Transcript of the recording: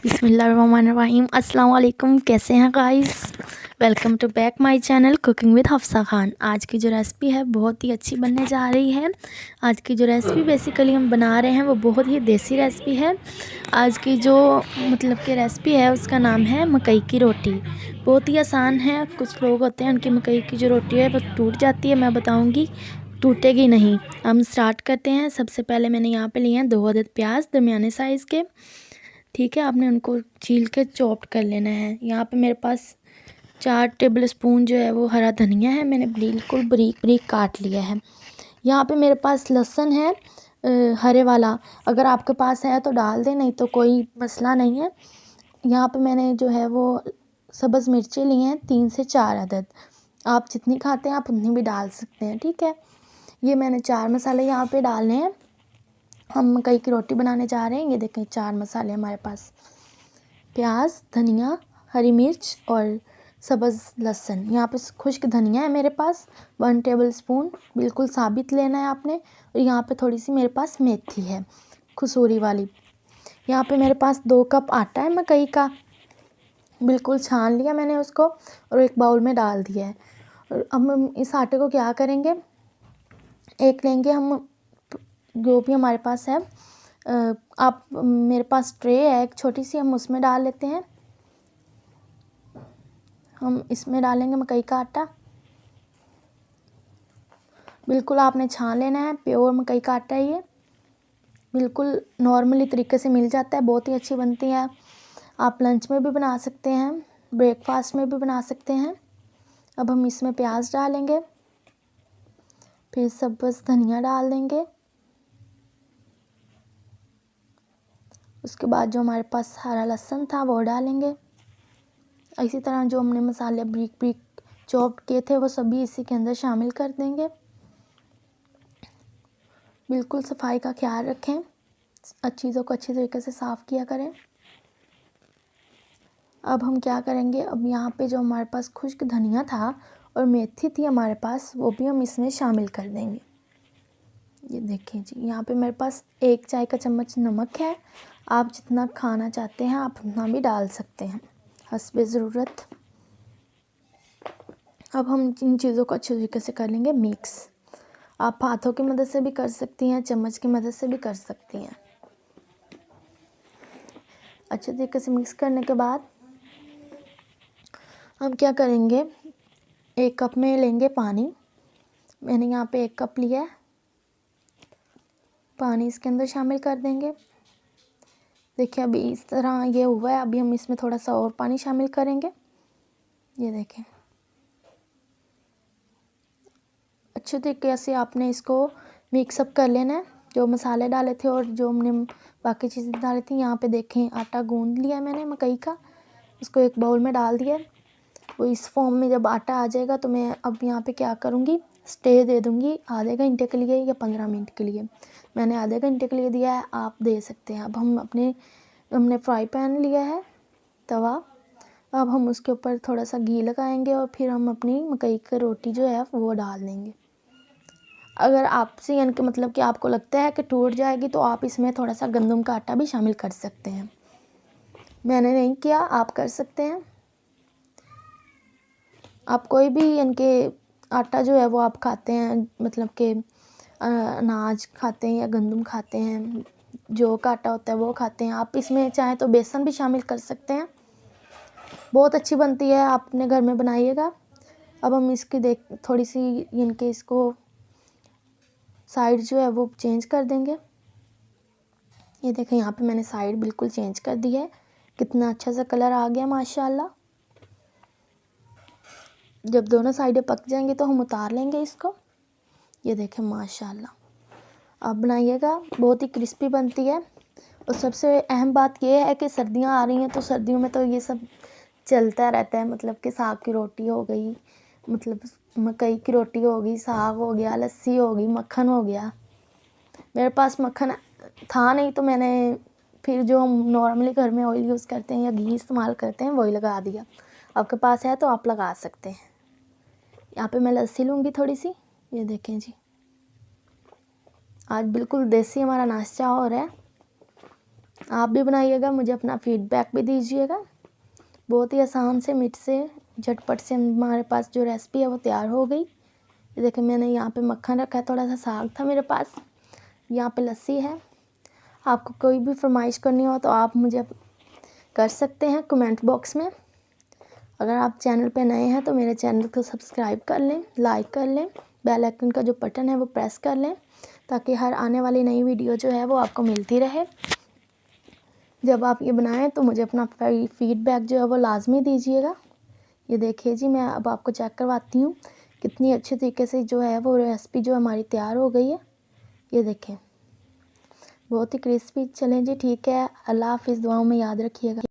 बिस्मिल्लाहिर्रहमानिर्रहीम। अस्सलाम वालेकुम। कैसे हैं guys? Welcome to back my channel cooking with Hafsa Khan. आज की जो रेसिपी है बहुत ही अच्छी बनने जा रही है। आज की जो रेसिपी बेसिकली हम बना रहे हैं वो बहुत ही देसी रेसिपी है। आज की जो मतलब कि रेसिपी है उसका नाम है मकई की रोटी। बहुत ही आसान है। कुछ लोग होते हैं उनकी मकई की जो रोटी है वो टूट जाती है, मैं बताऊँगी टूटेगी नहीं। हम स्टार्ट करते हैं। सबसे पहले मैंने यहाँ पे लिए हैं 2 अदद प्याज दरमियाने साइज़ के। ठीक है, आपने उनको छील के चॉप्ड कर लेना है। यहाँ पे मेरे पास 4 टेबल स्पून जो है वो हरा धनिया है, मैंने बिल्कुल बारीक बारीक काट लिया है। यहाँ पे मेरे पास लहसुन है हरे वाला, अगर आपके पास है तो डाल दें, नहीं तो कोई मसला नहीं है। यहाँ पे मैंने जो है वो सब्ज़ मिर्ची ली हैं 3 से 4 अदद। आप जितनी खाते हैं आप उतनी भी डाल सकते हैं। ठीक है, ये मैंने 4 मसाले यहाँ पे डालने हैं। हम मकई की रोटी बनाने जा रहे हैं। ये देखें 4 मसाले हमारे पास, प्याज, धनिया, हरी मिर्च और सब्ज़ लहसुन। यहाँ पे खुश्क धनिया है मेरे पास 1 टेबल स्पून, बिल्कुल साबित लेना है आपने। और यहाँ पे थोड़ी सी मेरे पास मेथी है कसूरी वाली। यहाँ पे मेरे पास 2 कप आटा है मकई का, बिल्कुल छान लिया मैंने उसको और एक बाउल में डाल दिया है। और अब हम इस आटे को क्या करेंगे, एक लेंगे हम जो भी हमारे पास है, आप मेरे पास ट्रे है एक छोटी सी, हम उसमें डाल लेते हैं। हम इसमें डालेंगे मकई का आटा। बिल्कुल आपने छान लेना है, प्योर मकई का आटा है ये, बिल्कुल नॉर्मली तरीके से मिल जाता है, बहुत ही अच्छी बनती है। आप लंच में भी बना सकते हैं, ब्रेकफास्ट में भी बना सकते हैं। अब हम इसमें प्याज डालेंगे, फिर सब्ज़ धनिया डाल देंगे। उसके बाद जो हमारे पास हरा लहसुन था वो डालेंगे। इसी तरह जो हमने मसाले ब्रीक ब्रीक चॉप किए थे वो सभी इसी के अंदर शामिल कर देंगे। बिल्कुल सफाई का ख्याल रखें, चीज़ों को अच्छी तरीके से साफ़ किया करें। अब हम क्या करेंगे, अब यहाँ पे जो हमारे पास खुश्क धनिया था और मेथी थी हमारे पास, वो भी हम इसमें शामिल कर देंगे। ये देखिए जी, यहाँ पे मेरे पास 1 चाय का चम्मच नमक है। आप जितना खाना चाहते हैं आप उतना भी डाल सकते हैं हस्बे ज़रूरत। अब हम इन चीज़ों को अच्छे तरीके से कर लेंगे मिक्स। आप हाथों की मदद से भी कर सकती हैं, चम्मच की मदद से भी कर सकती हैं। अच्छे तरीके से मिक्स करने के बाद हम क्या करेंगे, 1 कप में लेंगे पानी। मैंने यहाँ पे 1 कप लिया है, पानी इसके अंदर शामिल कर देंगे। देखिए अभी इस तरह ये हुआ है, अभी हम इसमें थोड़ा सा और पानी शामिल करेंगे। ये देखें, अच्छे तरीके से आपने इसको मिक्सअप कर लेना है। जो मसाले डाले थे और जो हमने बाकी चीज़ें डाली थी, यहाँ पे देखें आटा गूंद लिया मैंने मकई का, इसको एक बाउल में डाल दिया। वो इस फॉर्म में जब आटा आ जाएगा तो मैं अब यहाँ पे क्या करूँगी, स्टे दे दूँगी आधे घंटे के लिए या 15 मिनट के लिए। मैंने आधे घंटे के लिए दिया है, आप दे सकते हैं। अब हमने फ्राई पैन लिया है, तवा। अब हम उसके ऊपर थोड़ा सा घी लगाएंगे और फिर हम अपनी मकई की रोटी जो है वो डाल देंगे। अगर आपसे यानी कि मतलब कि आपको लगता है कि टूट जाएगी तो आप इसमें थोड़ा सा गंदम का आटा भी शामिल कर सकते हैं। मैंने नहीं किया, आप कर सकते हैं। आप कोई भी यानी कि आटा जो है वो आप खाते हैं, मतलब कि अनाज खाते हैं या गंदम खाते हैं, जो का आटा होता है वो खाते हैं। आप इसमें चाहें तो बेसन भी शामिल कर सकते हैं, बहुत अच्छी बनती है, आप अपने घर में बनाइएगा। अब हम इसकी थोड़ी सी यानी कि इसको साइड जो है वो चेंज कर देंगे। ये देखें यहाँ पे मैंने साइड बिल्कुल चेंज कर दी है, कितना अच्छा सा कलर आ गया माशाल्लाह। जब दोनों साइडें पक जाएंगी तो हम उतार लेंगे इसको। ये देखें माशाल्लाह, आप बनाइएगा, बहुत ही क्रिस्पी बनती है। और सबसे अहम बात यह है कि सर्दियाँ आ रही हैं तो सर्दियों में तो ये सब चलता रहता है, मतलब कि साग की रोटी हो गई, मतलब मकई की रोटी हो गई, साग हो गया, लस्सी हो गई, मक्खन हो गया। मेरे पास मक्खन था नहीं तो मैंने फिर जो हम नॉर्मली घर में ऑयल यूज़ करते हैं या घी इस्तेमाल करते हैं वही लगा दिया। आपके पास है तो आप लगा सकते हैं। यहाँ पे मैं लस्सी लूँगी थोड़ी सी। ये देखें जी, आज बिल्कुल देसी हमारा नाश्ता हो रहा है। आप भी बनाइएगा, मुझे अपना फीडबैक भी दीजिएगा। बहुत ही आसान से मिट से झटपट से हमारे पास जो रेसिपी है वो तैयार हो गई। ये देखें, मैंने यहाँ पे मक्खन रखा है, थोड़ा सा साग था मेरे पास, यहाँ पे लस्सी है। आपको कोई भी फरमाइश करनी हो तो आप मुझे कर सकते हैं कमेंट बॉक्स में। अगर आप चैनल पे नए हैं तो मेरे चैनल को सब्सक्राइब कर लें, लाइक कर लें, बेल आइकन का जो बटन है वो प्रेस कर लें, ताकि हर आने वाली नई वीडियो जो है वो आपको मिलती रहे। जब आप ये बनाएं तो मुझे अपना फीडबैक जो है वो लाजमी दीजिएगा। ये देखिए जी, मैं अब आपको चेक करवाती हूँ कितनी अच्छे तरीके से जो है वो रेसिपी जो हमारी तैयार हो गई है। ये देखें, बहुत ही क्रिस्पी। चलें जी, ठीक है, अल्लाह हाफिज़, दुआओं में याद रखिएगा।